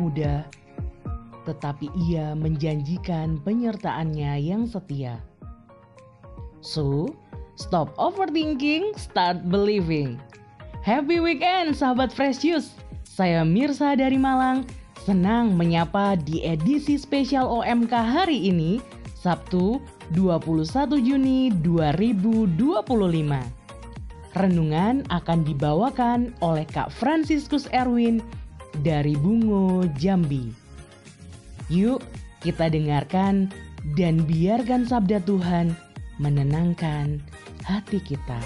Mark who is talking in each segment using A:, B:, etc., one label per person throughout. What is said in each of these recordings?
A: mudah, tetapi Ia menjanjikan penyertaannya yang setia. So, stop overthinking, start believing. Happy weekend sahabat Fresh Juice. Saya Mirsa dari Malang, senang menyapa di edisi spesial OMK hari ini, Sabtu 21 Juni 2025. Renungan akan dibawakan oleh Kak Franciscus Erwin dari Bungo, Jambi. Yuk kita dengarkan dan biarkan sabda Tuhan menenangkan hati kita.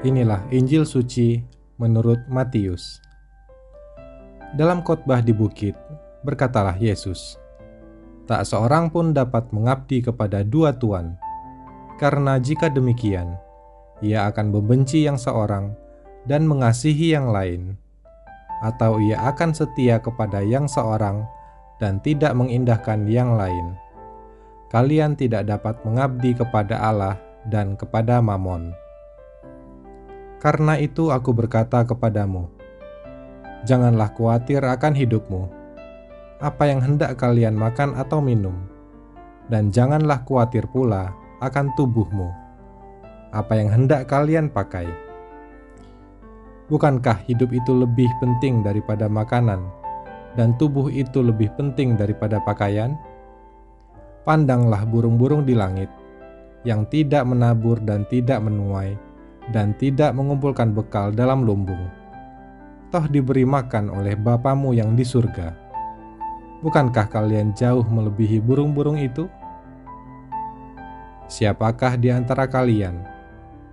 B: Inilah Injil suci menurut Matius. Dalam khotbah di bukit, berkatalah Yesus, "Tak seorang pun dapat mengabdi kepada dua tuan, karena jika demikian, ia akan membenci yang seorang dan mengasihi yang lain, atau ia akan setia kepada yang seorang dan tidak mengindahkan yang lain. Kalian tidak dapat mengabdi kepada Allah dan kepada Mamon. Karena itu aku berkata kepadamu, janganlah khawatir akan hidupmu, apa yang hendak kalian makan atau minum, dan janganlah khawatir pula akan tubuhmu, apa yang hendak kalian pakai. Bukankah hidup itu lebih penting daripada makanan, dan tubuh itu lebih penting daripada pakaian? Pandanglah burung-burung di langit, yang tidak menabur dan tidak menuai, dan tidak mengumpulkan bekal dalam lumbung. Toh diberi makan oleh Bapamu yang di surga. Bukankah kalian jauh melebihi burung-burung itu? Siapakah di antara kalian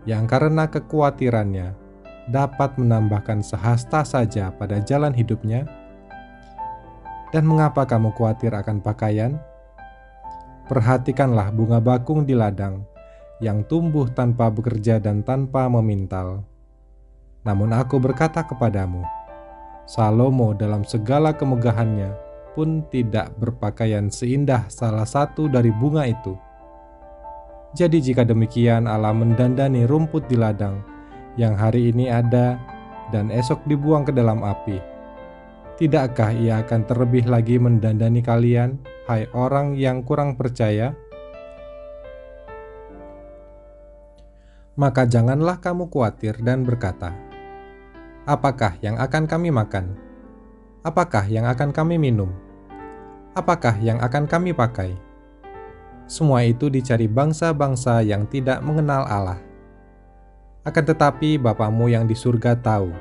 B: yang karena kekhawatirannya dapat menambahkan sehasta saja pada jalan hidupnya? Dan mengapa kamu khawatir akan pakaian? Perhatikanlah bunga bakung di ladang, yang tumbuh tanpa bekerja dan tanpa memintal. Namun aku berkata kepadamu, Salomo dalam segala kemegahannya pun tidak berpakaian seindah salah satu dari bunga itu. Jadi jika demikian Allah mendandani rumput di ladang, yang hari ini ada dan esok dibuang ke dalam api, tidakkah Ia akan terlebih lagi mendandani kalian, hai orang yang kurang percaya? Maka janganlah kamu khawatir dan berkata, apakah yang akan kami makan? Apakah yang akan kami minum? Apakah yang akan kami pakai? Semua itu dicari bangsa-bangsa yang tidak mengenal Allah. Akan tetapi Bapamu yang di surga tahu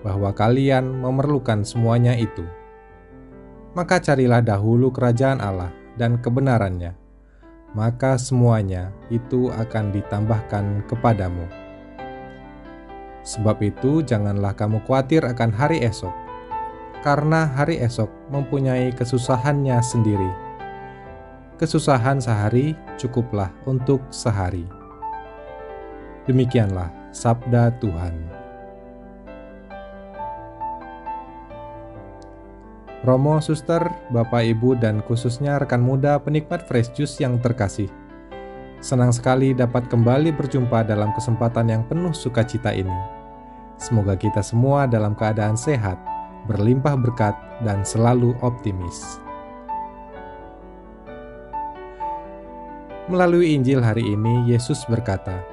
B: bahwa kalian memerlukan semuanya itu. Maka carilah dahulu kerajaan Allah dan kebenarannya, maka semuanya itu akan ditambahkan kepadamu. Sebab itu janganlah kamu khawatir akan hari esok, karena hari esok mempunyai kesusahannya sendiri. Kesusahan sehari cukuplah untuk sehari. Demikianlah sabda Tuhan. Romo, suster, bapak, ibu, dan khususnya rekan muda penikmat Fresh Juice yang terkasih. Senang sekali dapat kembali berjumpa dalam kesempatan yang penuh sukacita ini. Semoga kita semua dalam keadaan sehat, berlimpah berkat, dan selalu optimis. Melalui Injil hari ini, Yesus berkata,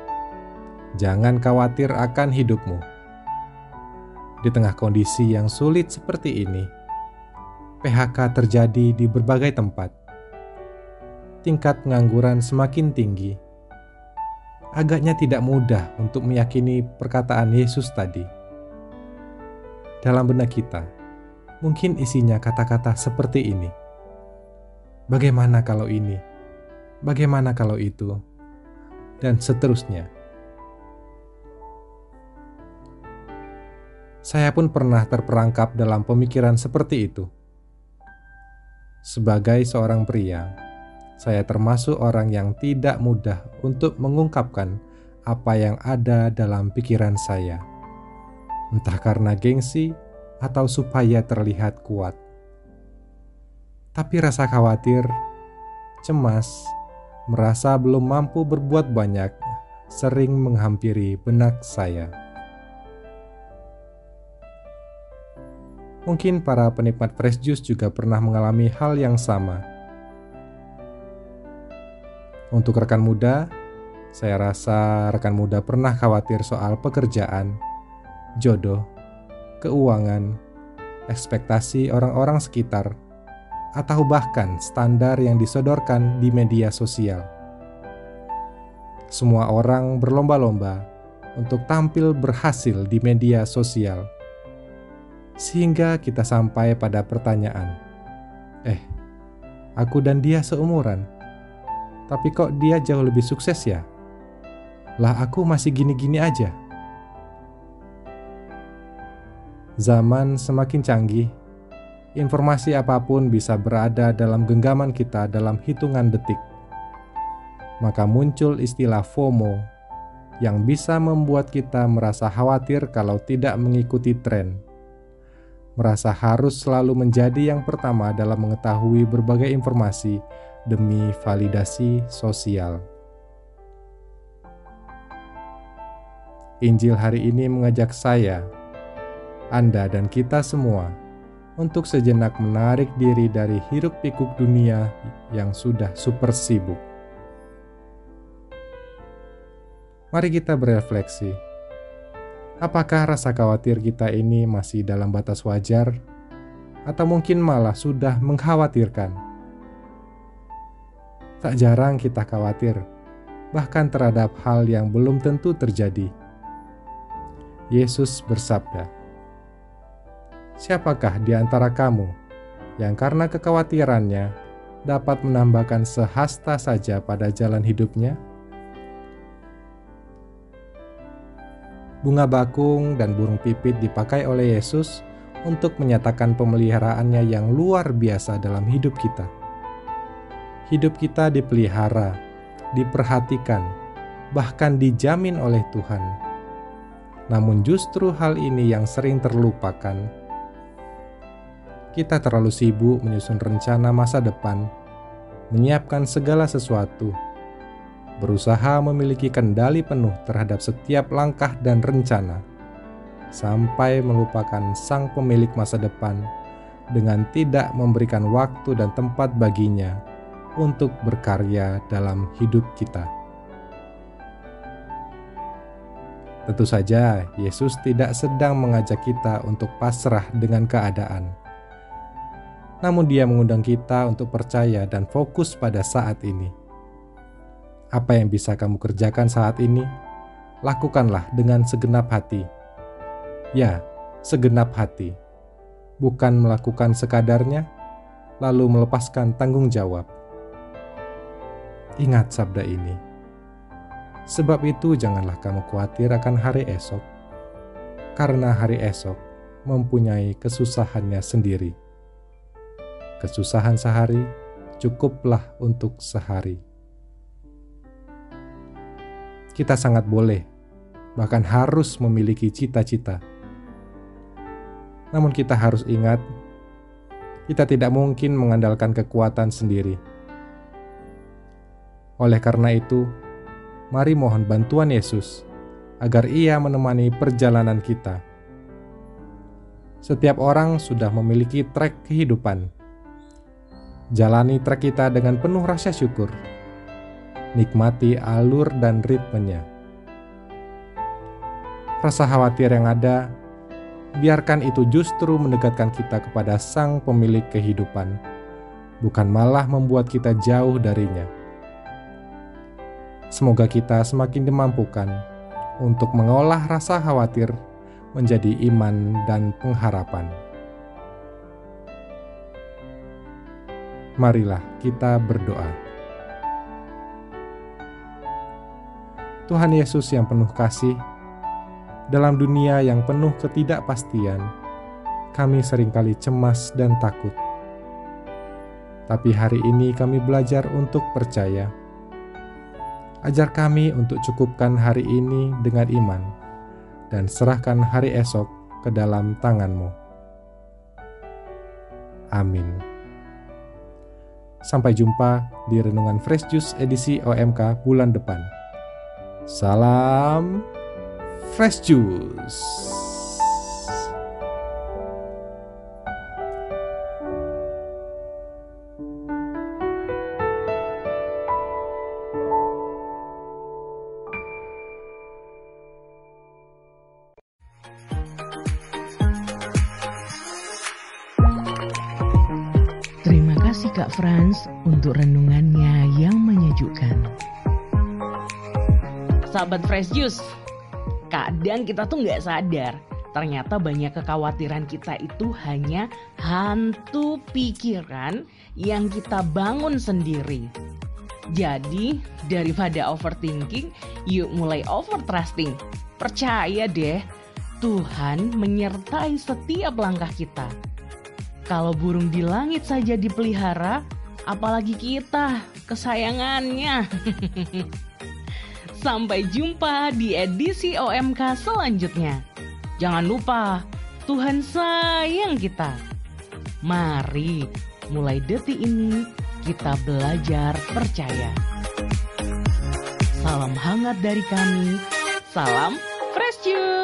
B: "Jangan khawatir akan hidupmu." Di tengah kondisi yang sulit seperti ini, PHK terjadi di berbagai tempat. Tingkat pengangguran semakin tinggi. Agaknya tidak mudah untuk meyakini perkataan Yesus tadi. Dalam benak kita, mungkin isinya kata-kata seperti ini. Bagaimana kalau ini? Bagaimana kalau itu? Dan seterusnya. Saya pun pernah terperangkap dalam pemikiran seperti itu. Sebagai seorang pria, saya termasuk orang yang tidak mudah untuk mengungkapkan apa yang ada dalam pikiran saya. entah karena gengsi atau supaya terlihat kuat. Tapi rasa khawatir, cemas, merasa belum mampu berbuat banyak sering menghampiri benak saya. Mungkin para penikmat fresh juice juga pernah mengalami hal yang sama. Untuk rekan muda, saya rasa rekan muda pernah khawatir soal pekerjaan, jodoh, keuangan, ekspektasi orang-orang sekitar, atau bahkan standar yang disodorkan di media sosial. Semua orang berlomba-lomba untuk tampil berhasil di media sosial, sehingga kita sampai pada pertanyaan, aku dan dia seumuran, tapi kok dia jauh lebih sukses ya? Lah aku masih gini-gini aja. Zaman semakin canggih, informasi apapun bisa berada dalam genggaman kita dalam hitungan detik. Maka muncul istilah FOMO yang bisa membuat kita merasa khawatir kalau tidak mengikuti tren. Merasa harus selalu menjadi yang pertama dalam mengetahui berbagai informasi demi validasi sosial. Injil hari ini mengajak saya, Anda dan kita semua untuk sejenak menarik diri dari hiruk-pikuk dunia yang sudah super sibuk. Mari kita berefleksi. Apakah rasa khawatir kita ini masih dalam batas wajar, atau mungkin malah sudah mengkhawatirkan? Tak jarang kita khawatir, bahkan terhadap hal yang belum tentu terjadi. Yesus bersabda, "Siapakah di antara kamu yang karena kekhawatirannya dapat menambahkan sehasta saja pada jalan hidupnya?" Bunga bakung dan burung pipit dipakai oleh Yesus untuk menyatakan pemeliharaannya yang luar biasa dalam hidup kita. Hidup kita dipelihara, diperhatikan, bahkan dijamin oleh Tuhan. Namun justru hal ini yang sering terlupakan. Kita terlalu sibuk menyusun rencana masa depan, menyiapkan segala sesuatu, berusaha memiliki kendali penuh terhadap setiap langkah dan rencana, sampai melupakan sang pemilik masa depan dengan tidak memberikan waktu dan tempat baginya untuk berkarya dalam hidup kita. Tentu saja, Yesus tidak sedang mengajak kita untuk pasrah dengan keadaan. Namun Dia mengundang kita untuk percaya dan fokus pada saat ini. Apa yang bisa kamu kerjakan saat ini, lakukanlah dengan segenap hati. Ya, segenap hati. Bukan melakukan sekadarnya, lalu melepaskan tanggung jawab. Ingat sabda ini. Sebab itu janganlah kamu khawatir akan hari esok, karena hari esok mempunyai kesusahannya sendiri. Kesusahan sehari cukuplah untuk sehari. Kita sangat boleh, bahkan harus memiliki cita-cita. Namun kita harus ingat, kita tidak mungkin mengandalkan kekuatan sendiri. Oleh karena itu, mari mohon bantuan Yesus agar Ia menemani perjalanan kita. Setiap orang sudah memiliki trek kehidupan. Jalani trek kita dengan penuh rasa syukur. Nikmati alur dan ritmenya. Rasa khawatir yang ada, biarkan itu justru mendekatkan kita kepada Sang Pemilik kehidupan, bukan malah membuat kita jauh darinya. Semoga kita semakin dimampukan untuk mengolah rasa khawatir menjadi iman dan pengharapan. Marilah kita berdoa. Tuhan Yesus yang penuh kasih, dalam dunia yang penuh ketidakpastian, kami seringkali cemas dan takut. Tapi hari ini kami belajar untuk percaya. Ajar kami untuk cukupkan hari ini dengan iman, dan serahkan hari esok ke dalam tangan-Mu. Amin. Sampai jumpa di Renungan Fresh Juice edisi OMK bulan depan. Salam Fresh Juice.
A: Terima kasih Kak Frans untuk renungannya yang menyejukkan. Sahabat Fresh Juice, kadang kita tuh nggak sadar, ternyata banyak kekhawatiran kita itu hanya hantu pikiran yang kita bangun sendiri. Jadi daripada overthinking, yuk mulai overtrusting. Percaya deh, Tuhan menyertai setiap langkah kita. Kalau burung di langit saja dipelihara, apalagi kita, kesayangannya. Sampai jumpa di edisi OMK selanjutnya. Jangan lupa, Tuhan sayang kita. Mari, mulai detik ini kita belajar percaya. Salam hangat dari kami, salam Fresh Juice.